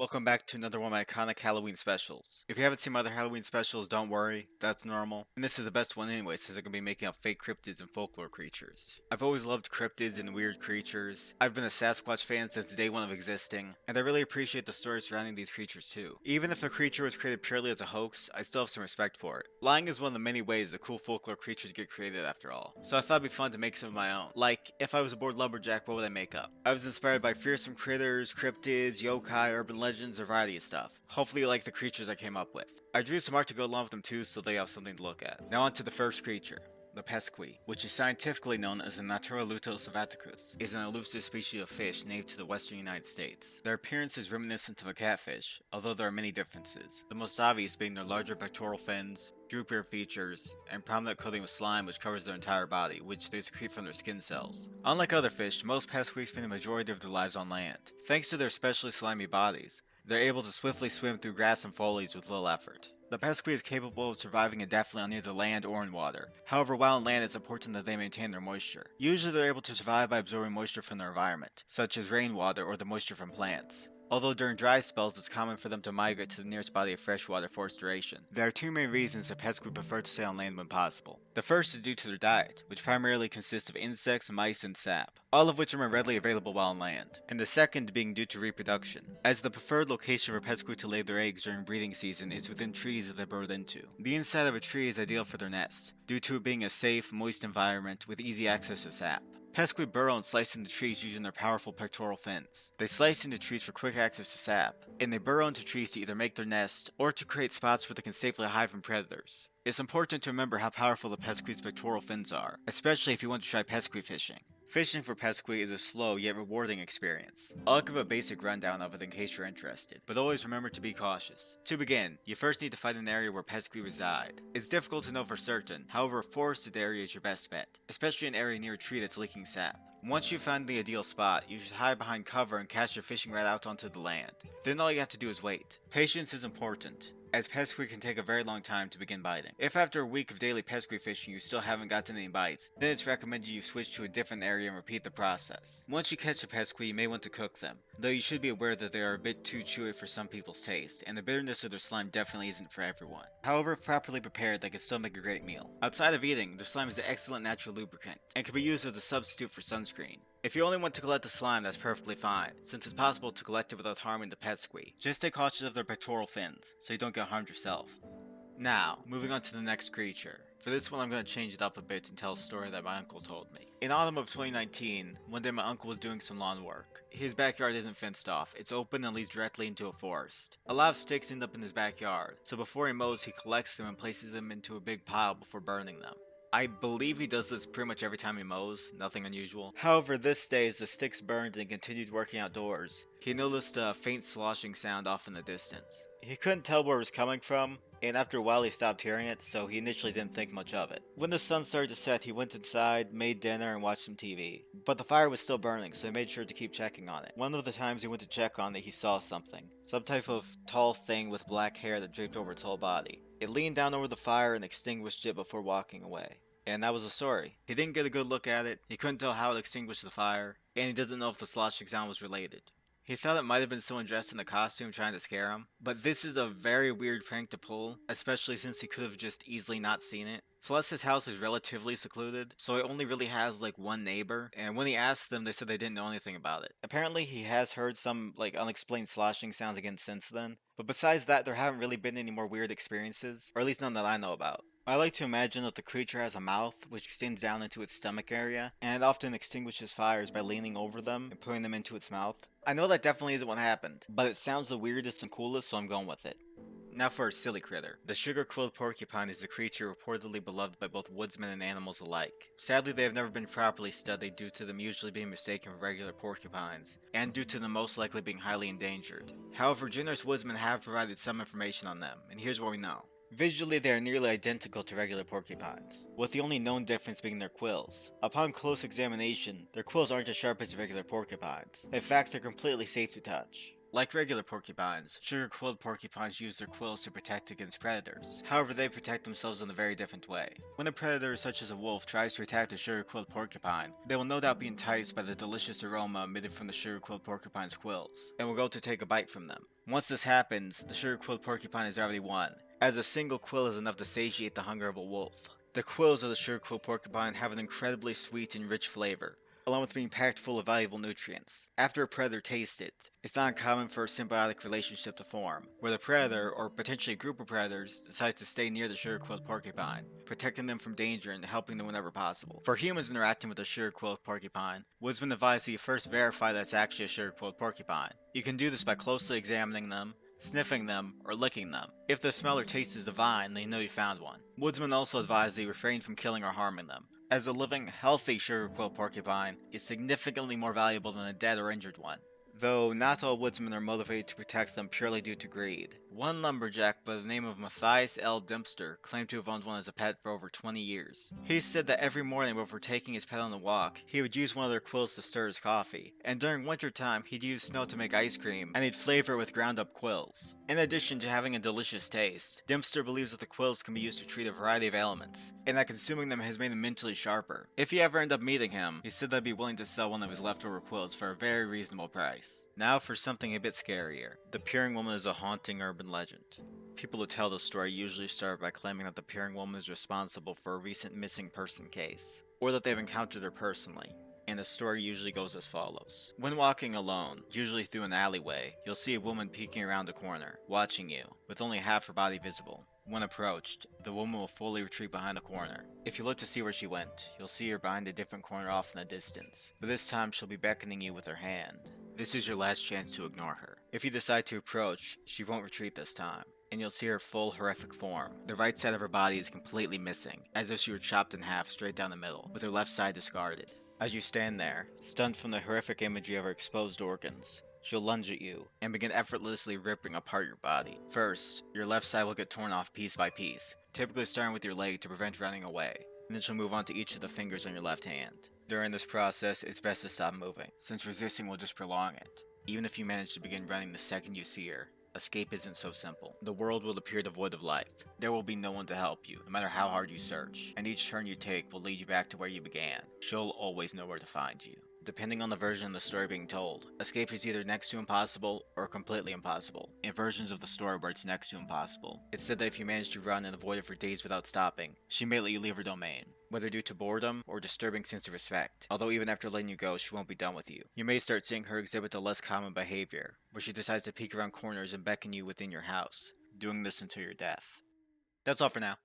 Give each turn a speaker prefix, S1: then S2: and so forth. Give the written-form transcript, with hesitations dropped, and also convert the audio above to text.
S1: Welcome back to another one of my iconic Halloween specials. If you haven't seen my other Halloween specials, don't worry, that's normal. And this is the best one anyway, since I'm going to be making up fake cryptids and folklore creatures. I've always loved cryptids and weird creatures. I've been a Sasquatch fan since day one of existing, and I really appreciate the stories surrounding these creatures too. Even if the creature was created purely as a hoax, I still have some respect for it. Lying is one of the many ways that cool folklore creatures get created after all. So I thought it'd be fun to make some of my own. Like, if I was a bored lumberjack, what would I make up? I was inspired by fearsome critters, cryptids, yokai, urban legends, a variety of stuff. Hopefully you like the creatures I came up with. I drew some art to go along with them too, so they have something to look at. Now on to the first creature. The pesqui, which is scientifically known as the Natura luteus savaticus, is an elusive species of fish native to the western United States. Their appearance is reminiscent of a catfish, although there are many differences, the most obvious being their larger pectoral fins, droopier features, and prominent coating of slime which covers their entire body, which they secrete from their skin cells. Unlike other fish, most pesqui spend the majority of their lives on land. Thanks to their especially slimy bodies, they're able to swiftly swim through grass and foliage with little effort. The pesqui is capable of surviving indefinitely on either land or in water. However, while on land, it's important that they maintain their moisture. Usually they're able to survive by absorbing moisture from their environment, such as rainwater or the moisture from plants. Although during dry spells, it's common for them to migrate to the nearest body of fresh water for restoration. There are two main reasons that pesqui prefer to stay on land when possible. The first is due to their diet, which primarily consists of insects, mice, and sap, all of which are readily available while on land, and the second being due to reproduction, as the preferred location for pesqui to lay their eggs during breeding season is within trees that they burrow into. The inside of a tree is ideal for their nest, due to it being a safe, moist environment with easy access to sap. Pesqui burrow and slice into trees using their powerful pectoral fins. They slice into trees for quick access to sap, and they burrow into trees to either make their nest or to create spots where they can safely hide from predators. It's important to remember how powerful the pesqui's pectoral fins are, especially if you want to try pesqui fishing. Fishing for pesqui is a slow yet rewarding experience. I'll give a basic rundown of it in case you're interested, but always remember to be cautious. To begin, you first need to find an area where pesqui reside. It's difficult to know for certain, however a forested area is your best bet, especially an area near a tree that's leaking sap. Once you find the ideal spot, you should hide behind cover and cast your fishing rod out onto the land. Then all you have to do is wait. Patience is important, as pesqui can take a very long time to begin biting. If after a week of daily pesqui fishing you still haven't gotten any bites, then it's recommended you switch to a different area and repeat the process. Once you catch a pesqui, you may want to cook them, though you should be aware that they are a bit too chewy for some people's taste, and the bitterness of their slime definitely isn't for everyone. However, if properly prepared, they can still make a great meal. Outside of eating, their slime is an excellent natural lubricant, and can be used as a substitute for sunscreen. If you only want to collect the slime, that's perfectly fine, since it's possible to collect it without harming the pesqui. Just stay cautious of their pectoral fins, so you don't get harmed yourself. Now, moving on to the next creature. For this one I'm going to change it up a bit and tell a story that my uncle told me. In autumn of 2019, one day my uncle was doing some lawn work. His backyard isn't fenced off, it's open and leads directly into a forest. A lot of sticks end up in his backyard, so before he mows he collects them and places them into a big pile before burning them. I believe he does this pretty much every time he mows, nothing unusual. However, this day as the sticks burned and continued working outdoors, he noticed a faint sloshing sound off in the distance. He couldn't tell where it was coming from, and after a while he stopped hearing it, so he initially didn't think much of it. When the sun started to set, he went inside, made dinner, and watched some TV. But the fire was still burning, so he made sure to keep checking on it. One of the times he went to check on it, he saw something. Some type of tall thing with black hair that draped over its whole body. It leaned down over the fire and extinguished it before walking away. And that was the story. He didn't get a good look at it, he couldn't tell how it extinguished the fire, and he doesn't know if the sloshing sound was related. He thought it might have been someone dressed in a costume trying to scare him, but this is a very weird prank to pull, especially since he could have just easily not seen it. Plus his house is relatively secluded, so he only really has like one neighbor, and when he asked them they said they didn't know anything about it. Apparently he has heard some like unexplained sloshing sounds again since then, but besides that there haven't really been any more weird experiences, or at least none that I know about. I like to imagine that the creature has a mouth which extends down into its stomach area, and it often extinguishes fires by leaning over them and putting them into its mouth. I know that definitely isn't what happened, but it sounds the weirdest and coolest, so I'm going with it. Now for a silly critter. The sugar-quilled porcupine is a creature reportedly beloved by both woodsmen and animals alike. Sadly, they have never been properly studied due to them usually being mistaken for regular porcupines, and due to them most likely being highly endangered. However, generous woodsmen have provided some information on them, and here's what we know. Visually, they are nearly identical to regular porcupines, with the only known difference being their quills. Upon close examination, their quills aren't as sharp as regular porcupines. In fact, they're completely safe to touch. Like regular porcupines, sugar-quilled porcupines use their quills to protect against predators. However, they protect themselves in a very different way. When a predator such as a wolf tries to attack the sugar-quilled porcupine, they will no doubt be enticed by the delicious aroma emitted from the sugar-quilled porcupine's quills, and will go to take a bite from them. Once this happens, the sugar-quilled porcupine has already won, as a single quill is enough to satiate the hunger of a wolf. The quills of the sugar-quilled porcupine have an incredibly sweet and rich flavor, along with being packed full of valuable nutrients. After a predator tastes it, it's not uncommon for a symbiotic relationship to form, where the predator, or potentially a group of predators, decides to stay near the sugar-quilled porcupine, protecting them from danger and helping them whenever possible. For humans interacting with a sugar-quilled porcupine, woodsmen advise that you first verify that it's actually a sugar-quilled porcupine. You can do this by closely examining them, sniffing them, or licking them. If the smell or taste is divine, then you know you found one. Woodsmen also advise that you refrain from killing or harming them, as a living, healthy sugar-quilled porcupine is significantly more valuable than a dead or injured one. Though not all woodsmen are motivated to protect them purely due to greed. One lumberjack by the name of Matthias L. Dempster claimed to have owned one as a pet for over 20 years. He said that every morning before taking his pet on a walk, he would use one of their quills to stir his coffee, and during winter time he'd use snow to make ice cream, and he'd flavor it with ground up quills. In addition to having a delicious taste, Dempster believes that the quills can be used to treat a variety of ailments, and that consuming them has made him mentally sharper. If you ever end up meeting him, he said that he'd be willing to sell one of his leftover quills for a very reasonable price. Now for something a bit scarier. The Peering Woman is a haunting urban legend. People who tell the story usually start by claiming that the Peering Woman is responsible for a recent missing person case, or that they've encountered her personally. And the story usually goes as follows. When walking alone, usually through an alleyway, you'll see a woman peeking around a corner, watching you, with only half her body visible. When approached, the woman will fully retreat behind the corner. If you look to see where she went, you'll see her behind a different corner off in the distance, but this time she'll be beckoning you with her hand. This is your last chance to ignore her. If you decide to approach, she won't retreat this time, and you'll see her full horrific form. The right side of her body is completely missing, as if she were chopped in half straight down the middle, with her left side discarded. As you stand there, stunned from the horrific imagery of her exposed organs, she'll lunge at you and begin effortlessly ripping apart your body. First, your left side will get torn off piece by piece, typically starting with your leg to prevent running away, and then she'll move on to each of the fingers on your left hand. During this process, it's best to stop moving, since resisting will just prolong it. Even if you manage to begin running the second you see her, escape isn't so simple. The world will appear devoid of life. There will be no one to help you, no matter how hard you search, and each turn you take will lead you back to where you began. She'll always know where to find you. Depending on the version of the story being told, escape is either next to impossible or completely impossible. In versions of the story where it's next to impossible, it's said that if you manage to run and avoid it for days without stopping, she may let you leave her domain, whether due to boredom or disturbing sense of respect. Although even after letting you go, she won't be done with you. You may start seeing her exhibit a less common behavior, where she decides to peek around corners and beckon you within your house, doing this until your death. That's all for now.